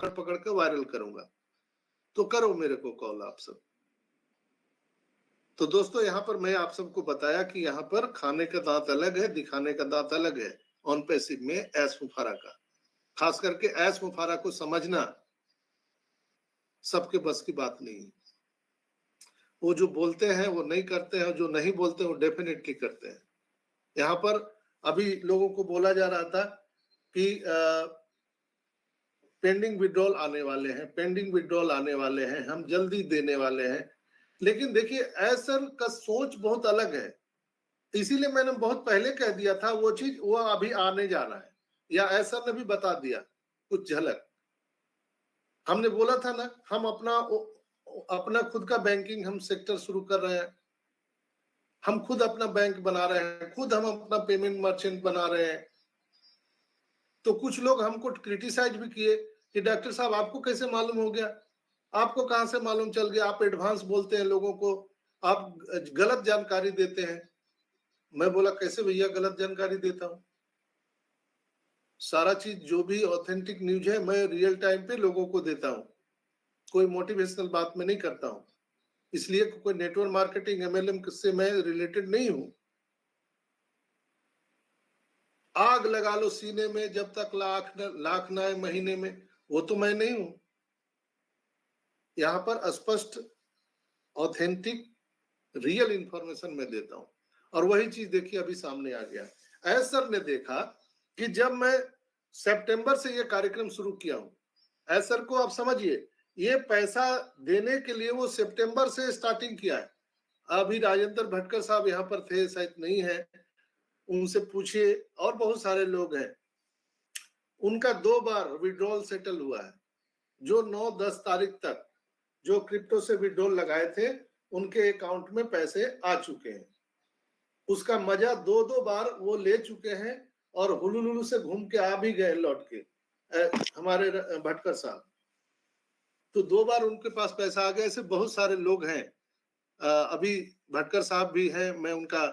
पकड़ पकड़ के वायरल करूंगा। तो करो मेरे को कॉल आप सब। तो दोस्तों यहाँ पर मैं आप सबको बताया कि यहाँ पर खाने का दांत अलग है, दिखाने का दांत अलग है ऑन पैसिव में ऐश मुफारा का। खास करके ऐश मुफारा को समझना सबके बस की बात नहीं है। वो जो बोलते हैं वो नहीं करते हैं, जो नहीं बोलते वो डेफिनेटली करते हैं। यहाँ पर अभी लोगों को बोला जा रहा था कि पेंडिंग विड्रॉल आने वाले हैं, पेंडिंग विड्रॉल आने वाले हैं, हम जल्दी देने वाले हैं। लेकिन देखिए एसर का सोच बहुत अलग है, इसीलिए मैंने बहुत पहले कह दिया था वो चीज वो अभी आने जा रहा है, या एसर ने भी बता दिया कुछ झलक। हमने बोला था ना, हम अपना खुद का बैंकिंग हम सेक्टर शुरू कर रहे हैं, हम खुद अपना बैंक बना रहे हैं, खुद हम अपना पेमेंट मर्चेंट बना रहे हैं। तो कुछ लोग हमको क्रिटिसाइज भी किए कि डॉक्टर साहब आपको कैसे मालूम हो गया, आपको कहां से मालूम चल गया, आप एडवांस बोलते हैं लोगों को, आप गलत जानकारी देते हैं। मैं बोला कैसे भैया गलत जानकारी देता हूं, सारा चीज जो भी ऑथेंटिक न्यूज है मैं रियल टाइम पे लोगों को देता हूं, कोई मोटिवेशनल बात में नहीं करता हूं। इसलिए कोई नेटवर्क मार्केटिंग एमएलएम से मैं रिलेटेड नहीं हूं। आग लगा लो सीने में जब तक लाख ना आए महीने में, वो तो मैं नहीं हूं। यहां पर स्पष्ट ऑथेंटिक रियल इंफॉर्मेशन मैं देता हूं, और वही चीज देखिए अभी सामने आ गया। ऐसर ने देखा कि जब मैं सितंबर से ये कार्यक्रम शुरू किया हूं, ऐसर को आप समझिए ये पैसा देने के लिए वो सितंबर से स्टार्टिंग किया है। अभी राजेंद्र भटकर साहब यहाँ पर थे, शायद नहीं है, उनसे पूछिए, और बहुत सारे लोग हैं। उनका 2 बार विड्रॉल सेटल हुआ है, जो 9-10 तारीख तक जो क्रिप्टो से विड्रॉल लगाए थे उनके अकाउंट में पैसे आ चुके हैं। उसका मजा 2-2 बार वो ले चुके हैं, और हुलुलुलु से घूम के आ भी गए लौट के हमारे भटकर साहब। तो 2 बार उनके पास पैसा आ गया। ऐसे बहुत सारे लोग हैं। अभी भटकर साहब भी हैं, मैं उनका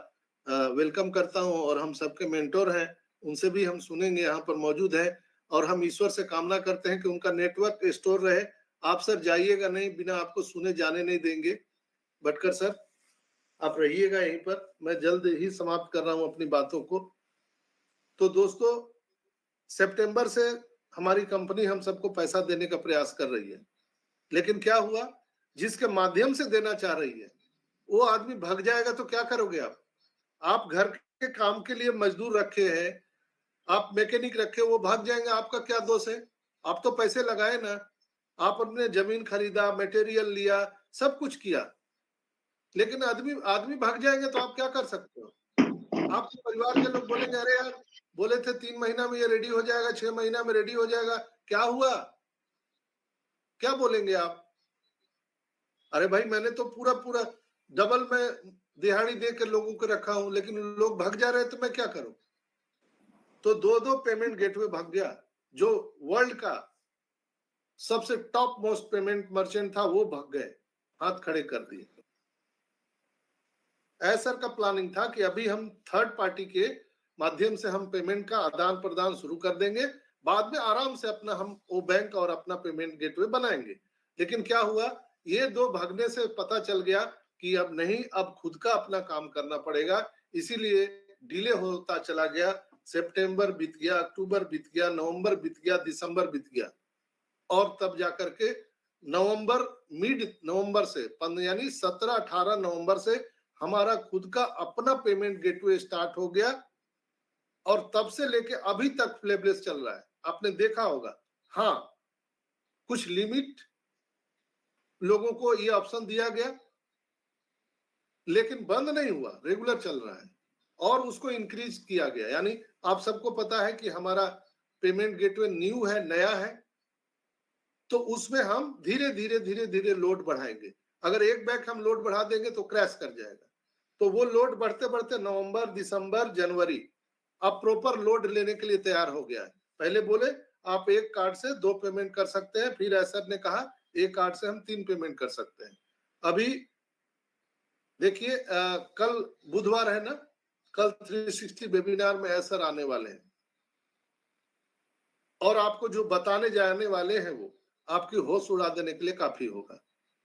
वेलकम करता हूं, और हम सबके मेंटोर हैं, उनसे भी हम सुनेंगे, यहाँ पर मौजूद है। और हम ईश्वर से कामना करते हैं कि उनका नेटवर्क स्टोर रहे। आप सर जाइएगा नहीं, बिना आपको सुने जाने नहीं देंगे। भटकर सर आप रहिएगा यहीं पर, मैं जल्द ही समाप्त कर रहा हूं अपनी बातों को। तो दोस्तों सितंबर से हमारी कंपनी हम सबको पैसा देने का प्रयास कर रही है, लेकिन क्या हुआ, जिसके माध्यम से देना चाह रही है वो आदमी भाग जाएगा तो क्या करोगे आप? आप घर के काम के लिए मजदूर रखे हैं, आप मैकेनिक रखे, वो भाग जाएंगे, आपका क्या दोष है? आप तो पैसे लगाए ना, आप अपने जमीन खरीदा, मटेरियल लिया, सब कुछ किया, लेकिन आदमी भाग जाएंगे तो आप क्या कर सकते हो? आपके परिवार के लोग बोलेंगे अरे यार बोले थे 3 महीना में ये रेडी हो जाएगा, 6 महीना में रेडी हो जाएगा, क्या हुआ? क्या बोलेंगे आप? अरे भाई मैंने तो पूरा पूरा डबल में दिहाड़ी दे के लोगों को रखा हूं, लेकिन लोग भाग जा रहे हैं तो मैं क्या करूं? तो 2 पेमेंट गेटवे भाग गया, जो वर्ल्ड का सबसे टॉप मोस्ट पेमेंट मर्चेंट था वो भाग गए, हाथ खड़े कर दिए। ऐसा का प्लानिंग था कि अभी हम थर्ड पार्टी के माध्यम से हम पेमेंट का आदान प्रदान शुरू कर देंगे, बाद में आराम से अपना हम वो बैंक और अपना पेमेंट गेटवे बनाएंगे। लेकिन क्या हुआ, ये 2 भागने से पता चल गया कि अब नहीं, अब खुद का अपना काम करना पड़ेगा, इसीलिए डिले होता चला गया। सितंबर बीत गया, अक्टूबर बीत गया, नवंबर बीत गया, दिसंबर बीत गया, और तब जाकर के नवंबर, मिड नवंबर से यानी 17-18 नवंबर से हमारा खुद का अपना पेमेंट गेटवे स्टार्ट हो गया, और तब से लेके अभी तक फ्लैबलेस चल रहा है। आपने देखा होगा, हाँ कुछ लिमिट लोगों को ये ऑप्शन दिया गया, लेकिन बंद नहीं हुआ, रेगुलर चल रहा है, और उसको इंक्रीज किया गया। यानी आप सबको पता है कि हमारा पेमेंट गेटवे न्यू है, नया है, तो उसमें हम धीरे धीरे लोड बढ़ाएंगे। अगर एक बैग हम लोड बढ़ा देंगे तो क्रैश कर जाएगा, तो वो लोड बढ़ते बढ़ते नवंबर, दिसंबर, जनवरी अब प्रॉपर लोड लेने के लिए तैयार हो गया है। पहले बोले आप एक कार्ड से 2 पेमेंट कर सकते हैं, फिर ऐसा ने कहा एक कार्ड से हम 3 पेमेंट कर सकते हैं। अभी देखिए कल बुधवार है ना, कल 360 वेबिनार में ऐसा आने वाले हैं। और आपको जो बताने जाने वाले हैं वो आपकी होश उड़ा देने के लिए काफी होगा,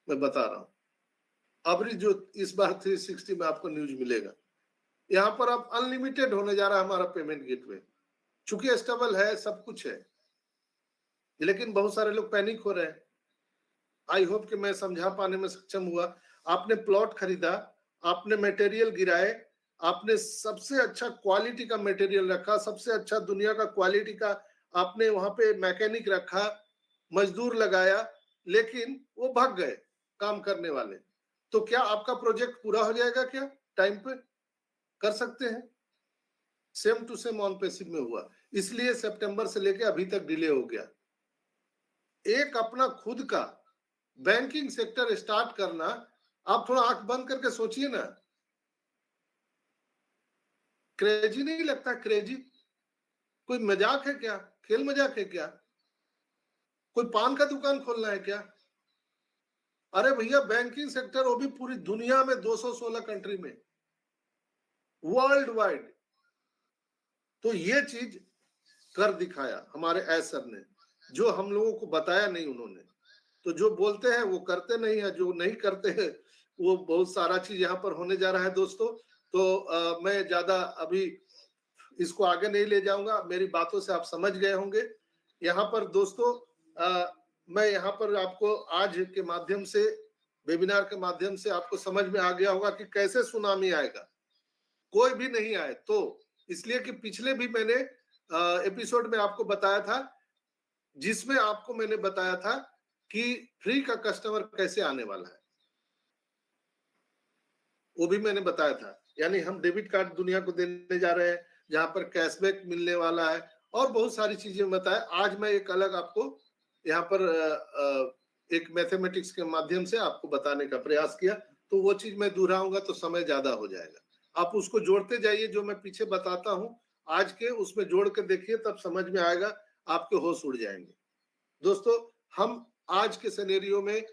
मैं बता रहा हूं। अब जो इस बार 360 में आपको न्यूज मिलेगा, यहाँ पर अब अनलिमिटेड होने जा रहा है हमारा पेमेंट गेटवे, चूंकि स्टेबल है, सब कुछ है, लेकिन बहुत सारे लोग पैनिक हो रहे हैं। आई होप कि मैं समझा पाने में सक्षम हुआ। आपने प्लॉट खरीदा, आपने मटेरियल गिराए, आपने सबसे अच्छा क्वालिटी का मटेरियल रखा, सबसे अच्छा दुनिया का क्वालिटी का आपने वहां पे मैकेनिक रखा, मजदूर लगाया, लेकिन वो भाग गए काम करने वाले, तो क्या आपका प्रोजेक्ट पूरा हो जाएगा? क्या टाइम पे कर सकते हैं? Same to same on passive में हुआ, इसलिए सितंबर से लेके अभी तक डिले हो गया। एक अपना खुद का बैंकिंग सेक्टर स्टार्ट करना, आप थोड़ा आंख बंद करके सोचिए ना, क्रेजी नहीं लगता? क्रेजी कोई मजाक है क्या? खेल मजाक है क्या? कोई पान का दुकान खोलना है क्या? अरे भैया, बैंकिंग सेक्टर वो भी पूरी दुनिया में 216 कंट्री में, वर्ल्ड वाइड। तो ये चीज कर दिखाया हमारे एस सर ने, जो हम लोगों को बताया नहीं उन्होंने। तो जो बोलते हैं वो करते नहीं है, जो नहीं करते हैं वो बहुत सारा चीज यहाँ पर होने जा रहा है दोस्तों। तो मैं ज्यादा अभी इसको आगे नहीं ले जाऊंगा, मेरी बातों से आप समझ गए होंगे। यहाँ पर दोस्तों मैं यहाँ पर आपको आज के माध्यम से, वेबिनार के माध्यम से आपको समझ में आ गया होगा कि कैसे सुनामी आएगा, कोई भी नहीं आए तो। इसलिए कि पिछले भी मैंने एपिसोड में आपको बताया था, जिसमें आपको मैंने बताया था कि फ्री का कस्टमर कैसे आने वाला है, वो भी मैंने बताया था। यानी हम डेबिट कार्ड दुनिया को देने जा रहे हैं, जहां पर कैशबैक मिलने वाला है, और बहुत सारी चीजें बताया। आज मैं एक अलग आपको यहाँ पर एक मैथमेटिक्स के माध्यम से आपको बताने का प्रयास किया, तो वो चीज मैं दोहराऊंगा तो समय ज्यादा हो जाएगा। आप उसको जोड़ते जाइए, जो मैं पीछे बताता हूँ आज के, उसमें जोड़ के देखिए, तब समझ में आएगा, आपके होश उड़ जाएंगे। दोस्तों, हम आज के सिनेरियो में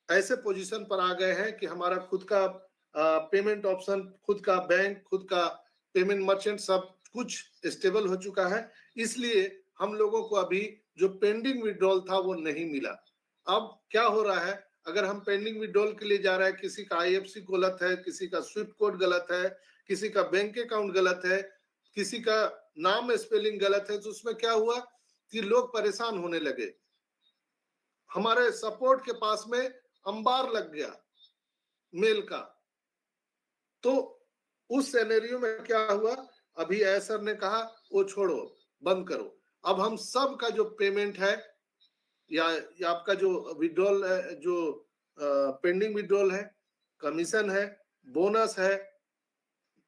ऐसे पोजीशन पर आ गए हैं कि हमारा खुद का पेमेंट ऑप्शन, खुद का बैंक, खुद का पेमेंट मर्चेंट, सब कुछ स्टेबल हो चुका है। इसलिए हम लोगों को अभी जो पेंडिंग विड्रॉल था वो नहीं मिला। अब क्या हो रहा है, अगर हम पेंडिंग विड्रॉल के लिए जा रहे हैं, किसी का आईएफसी गलत है, किसी का स्विफ्ट कोड गलत है, किसी का बैंक अकाउंट गलत है, किसी का नाम स्पेलिंग गलत है, तो उसमें क्या हुआ कि लोग परेशान होने लगे। हमारे सपोर्ट के पास में अंबार लग गया मेल का। तो उस सिनेरियो में क्या हुआ, अभी सर ने कहा वो छोड़ो, बंद करो। अब हम सब का जो पेमेंट है, या आपका जो विड्रॉल, जो पेंडिंग विड्रॉल है, कमीशन है, बोनस है,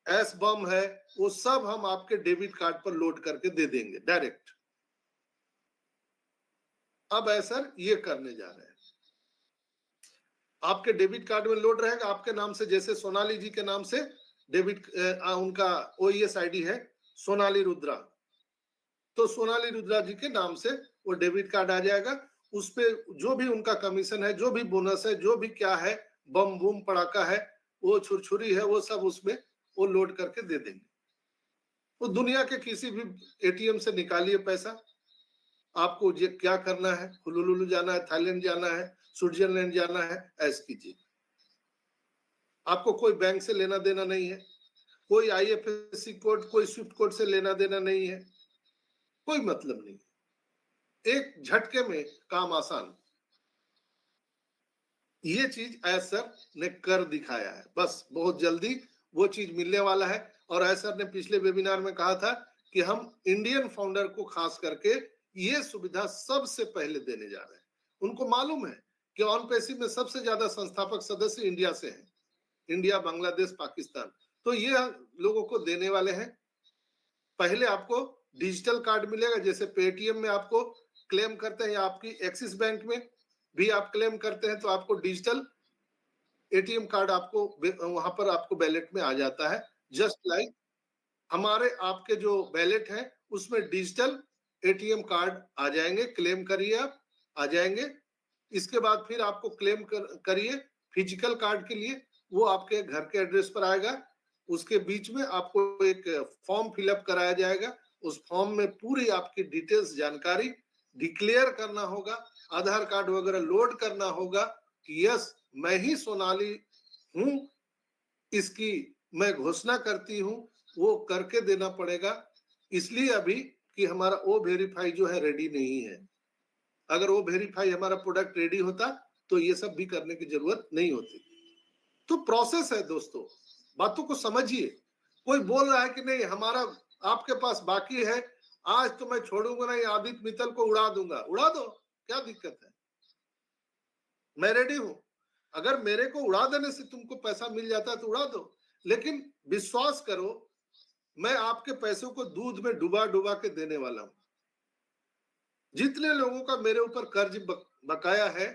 एस बम है, वो सब हम आपके डेबिट कार्ड पर लोड करके दे देंगे डायरेक्ट। अब सर ये करने जा रहे हैं, आपके डेबिट कार्ड में लोड रहेगा आपके नाम से, जैसे सोनाली जी के नाम से डेबिट, उनका ओईएस आईडी है सोनाली रुद्रा, तो सोनाली रुद्रा जी के नाम से वो डेबिट कार्ड आ जाएगा। उस पे जो भी उनका कमीशन है, जो भी बोनस है, जो भी क्या है, बम बूम पड़ाका है, वो छुरछुरी है, वो सब उसमें वो लोड करके दे देंगे। वो दुनिया के किसी भी एटीएम से निकालिए पैसा, आपको क्या करना है, हुलुलुलु जाना है, थाईलैंड जाना है, स्विट्जरलैंड जाना है, ऐसे कीजिए। आपको कोई बैंक से लेना देना नहीं है, कोई आईएफएससी कोड, कोई स्विफ्ट कोड से लेना देना नहीं है, कोई मतलब नहीं, एक झटके में काम आसान। ये चीज सर ने कर दिखाया है, बस बहुत जल्दी वो चीज मिलने वाला है। और सर ने पिछले वेबिनार में कहा था कि हम इंडियन फाउंडर को खास करके ये सुविधा सबसे पहले देने जा रहे हैं। उनको मालूम है कि ऑन पैसिव में सबसे ज्यादा संस्थापक सदस्य इंडिया से हैं, इंडिया, बांग्लादेश, पाकिस्तान, तो ये लोगों को देने वाले हैं। पहले आपको डिजिटल कार्ड मिलेगा, जैसे पेटीएम में आपको क्लेम करते हैं, या आपकी एक्सिस बैंक में भी आप क्लेम करते हैं, तो आपको डिजिटल एटीएम कार्ड आपको वहां पर आपको बैलेट में आ जाता है। जस्ट लाइक हमारे आपके जो बैलेट है उसमें डिजिटल एटीएम कार्ड आ जाएंगे, क्लेम करिए आप, आ जाएंगे। इसके बाद फिर आपको क्लेम करिए फिजिकल कार्ड के लिए, वो आपके घर के एड्रेस पर आएगा। उसके बीच में आपको एक फॉर्म फिलअप कराया जाएगा, उस फॉर्म में पूरी आपकी डिटेल्स जानकारी डिक्लेयर करना होगा, आधार कार्ड वगैरह लोड करना होगा कि यस मैं ही सोनाली हूं, इसकी मैं घोषणा करती हूं, वो करके देना पड़ेगा। इसलिए अभी कि हमारा ओ वेरीफाई जो है रेडी नहीं है। अगर वो वेरीफाई हमारा प्रोडक्ट रेडी होता तो ये सब भी करने की जरूरत नहीं होती। तो प्रोसेस है दोस्तों, बातों को समझिए। कोई बोल रहा है कि नहीं हमारा आपके पास बाकी है, आज तो मैं छोड़ूंगा नहीं, आदित्य मित्तल को उड़ा दूंगा, उड़ा दो, क्या दिक्कत है, मैं रेडी हूं। अगर मेरे को उड़ा देने से तुमको पैसा मिल जाता है तो उड़ा दो, लेकिन विश्वास करो मैं आपके पैसों को दूध में डुबा डुबा के देने वाला हूं। जितने लोगों का मेरे ऊपर कर्ज बकाया है,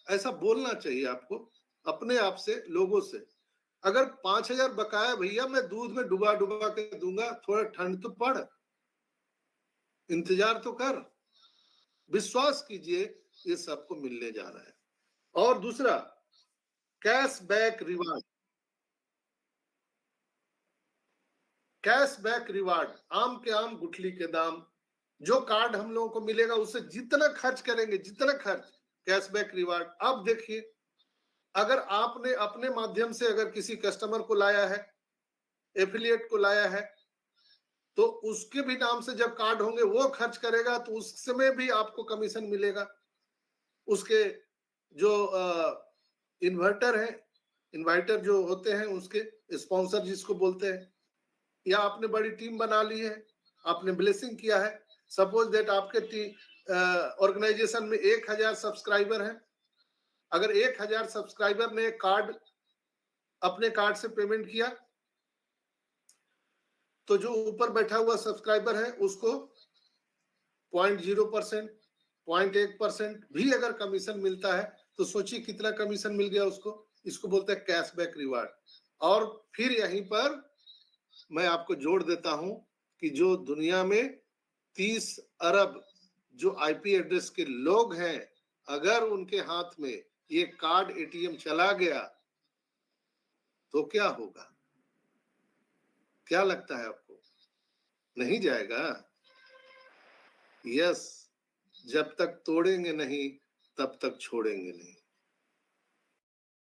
ऐसा बोलना चाहिए आपको अपने आप से, लोगों से। अगर 5,000 बकाया भैया मैं दूध में डुबा डुबा के दूंगा, थोड़ा ठंड तो पड़, इंतजार तो कर, विश्वास कीजिए ये सबको मिलने जा रहा है। और दूसरा कैशबैक रिवार्ड, कैशबैक रिवार्ड, आम के आम गुठली के दाम। जो कार्ड हम लोगों को मिलेगा उससे जितना खर्च करेंगे, जितना खर्च, कैशबैक रिवार्ड। अब देखिए अगर आपने अपने माध्यम से अगर किसी कस्टमर को लाया है, एफिलिएट को लाया है, तो उसके भी नाम से जब कार्ड होंगे वो खर्च करेगा तो उसमें भी आपको कमीशन मिलेगा। उसके जो इन्वर्टर है, इन्वाइटर जो होते हैं, उसके स्पॉन्सर जिसको बोलते हैं, या आपने बड़ी टीम बना ली है, आपने ब्लेसिंग किया है, सपोज दैट आपके ऑर्गेनाइजेशन में 1,000 सब्सक्राइबर हैं, अगर 1,000 सब्सक्राइबर ने कार्ड अपने कार्ड से पेमेंट किया तो जो ऊपर बैठा हुआ सब्सक्राइबर है उसको 0.0%, 0.1% भी अगर कमीशन मिलता है तो सोचिए कितना कमीशन मिल गया उसको। इसको बोलते हैं कैशबैक रिवार्ड। और फिर यहीं पर मैं आपको जोड़ देता हूं कि जो दुनिया में 30 अरब जो आईपी एड्रेस के लोग हैं, अगर उनके हाथ में ये कार्ड एटीएम चला गया तो क्या होगा? क्या लगता है आपको? नहीं जाएगा? यस, जब तक तोड़ेंगे नहीं तब तक छोड़ेंगे नहीं।